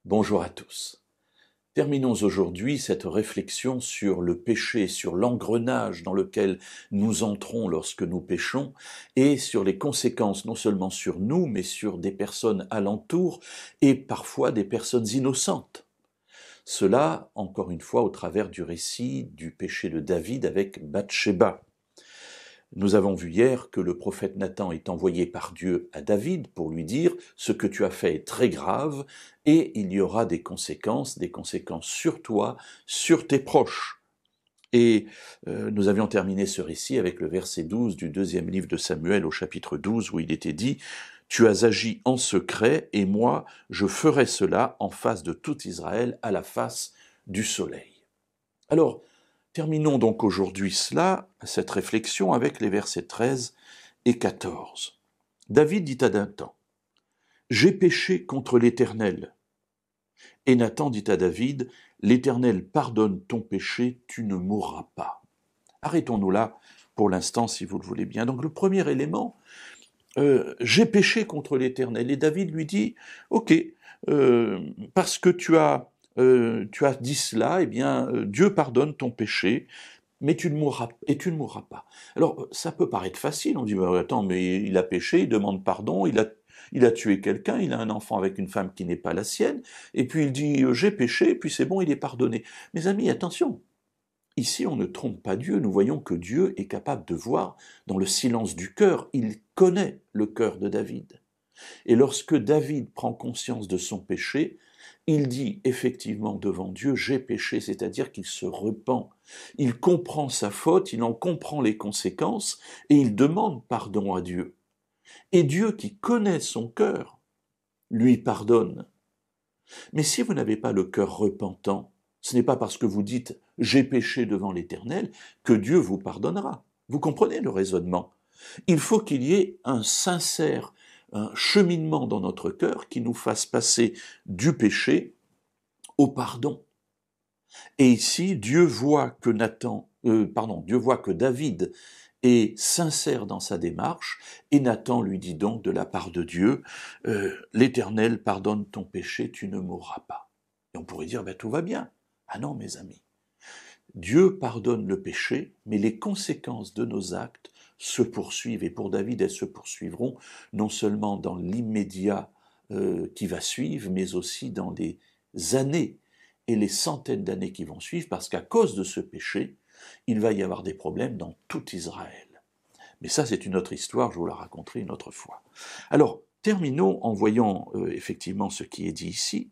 Bonjour à tous. Terminons aujourd'hui cette réflexion sur le péché, sur l'engrenage dans lequel nous entrons lorsque nous péchons et sur les conséquences non seulement sur nous, mais sur des personnes alentour et parfois des personnes innocentes. Cela, encore une fois, au travers du récit du péché de David avec Bathsheba. Nous avons vu hier que le prophète Nathan est envoyé par Dieu à David pour lui dire « Ce que tu as fait est très grave et il y aura des conséquences sur toi, sur tes proches. » Et nous avions terminé ce récit avec le verset 12 du deuxième livre de Samuel au chapitre 12 où il était dit « Tu as agi en secret et moi je ferai cela en face de tout Israël à la face du soleil. » Alors, terminons donc aujourd'hui cette réflexion avec les versets 13 et 14. David dit à Nathan, « J'ai péché contre l'Éternel. » Et Nathan dit à David, « L'Éternel pardonne ton péché, tu ne mourras pas. » Arrêtons-nous là pour l'instant si vous le voulez bien. Donc le premier élément, j'ai péché contre l'Éternel. Et David lui dit, « Ok, parce que tu as dit cela, eh bien, Dieu pardonne ton péché, mais tu ne mourras pas. » Alors, ça peut paraître facile, on dit, bah, attends, mais il a péché, il demande pardon, il a tué quelqu'un, il a un enfant avec une femme qui n'est pas la sienne, et puis il dit, j'ai péché, puis c'est bon, il est pardonné. Mes amis, attention, ici on ne trompe pas Dieu, nous voyons que Dieu est capable de voir dans le silence du cœur, il connaît le cœur de David. Et lorsque David prend conscience de son péché, il dit effectivement devant Dieu, j'ai péché, c'est-à-dire qu'il se repent. Il comprend sa faute, il en comprend les conséquences et il demande pardon à Dieu. Et Dieu qui connaît son cœur, lui pardonne. Mais si vous n'avez pas le cœur repentant, ce n'est pas parce que vous dites j'ai péché devant l'Éternel que Dieu vous pardonnera. Vous comprenez le raisonnement? Il faut qu'il y ait un cheminement dans notre cœur qui nous fasse passer du péché au pardon. Et ici, Dieu voit que David est sincère dans sa démarche, et Nathan lui dit donc de la part de Dieu, l'Éternel pardonne ton péché, tu ne mourras pas. Et on pourrait dire, tout va bien. Ah non, mes amis. Dieu pardonne le péché, mais les conséquences de nos actes se poursuivent, et pour David, elles se poursuivront non seulement dans l'immédiat qui va suivre, mais aussi dans les années et les centaines d'années qui vont suivre, parce qu'à cause de ce péché, il va y avoir des problèmes dans tout Israël. Mais ça, c'est une autre histoire, je vous la raconterai une autre fois. Alors, terminons en voyant effectivement ce qui est dit ici.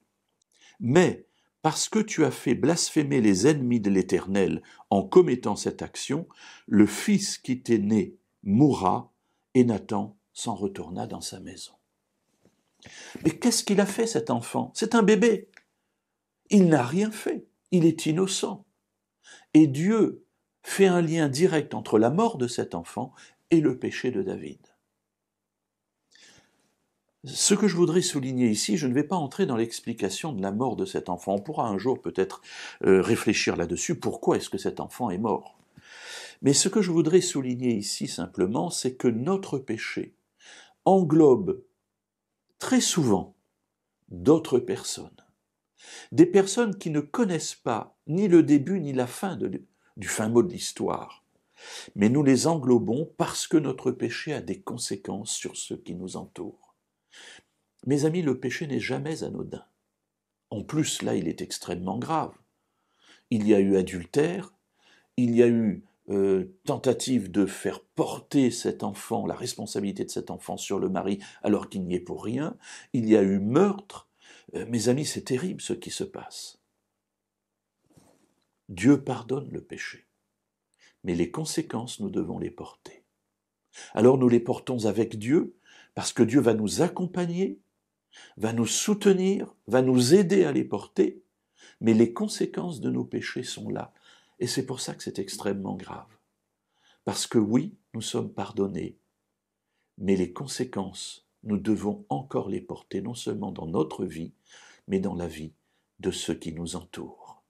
Mais, parce que tu as fait blasphémer les ennemis de l'Éternel en commettant cette action, le fils qui t'est né mourra, et Nathan s'en retourna dans sa maison. Mais qu'est-ce qu'il a fait, cet enfant? C'est un bébé. Il n'a rien fait. Il est innocent. Et Dieu fait un lien direct entre la mort de cet enfant et le péché de David. Ce que je voudrais souligner ici, je ne vais pas entrer dans l'explication de la mort de cet enfant. On pourra un jour peut-être réfléchir là-dessus. Pourquoi est-ce que cet enfant est mort? Mais ce que je voudrais souligner ici simplement, c'est que notre péché englobe très souvent d'autres personnes. Des personnes qui ne connaissent pas ni le début ni la fin du fin mot de l'histoire. Mais nous les englobons parce que notre péché a des conséquences sur ceux qui nous entourent. Mes amis, le péché n'est jamais anodin. En plus, là, il est extrêmement grave. Il y a eu adultère, il y a eu tentative de faire porter cet enfant, la responsabilité de cet enfant sur le mari alors qu'il n'y est pour rien, il y a eu meurtre. Mes amis, c'est terrible ce qui se passe. Dieu pardonne le péché, mais les conséquences, nous devons les porter. Alors nous les portons avec Dieu, parce que Dieu va nous accompagner, va nous soutenir, va nous aider à les porter, mais les conséquences de nos péchés sont là. Et c'est pour ça que c'est extrêmement grave. Parce que oui, nous sommes pardonnés, mais les conséquences, nous devons encore les porter, non seulement dans notre vie, mais dans la vie de ceux qui nous entourent.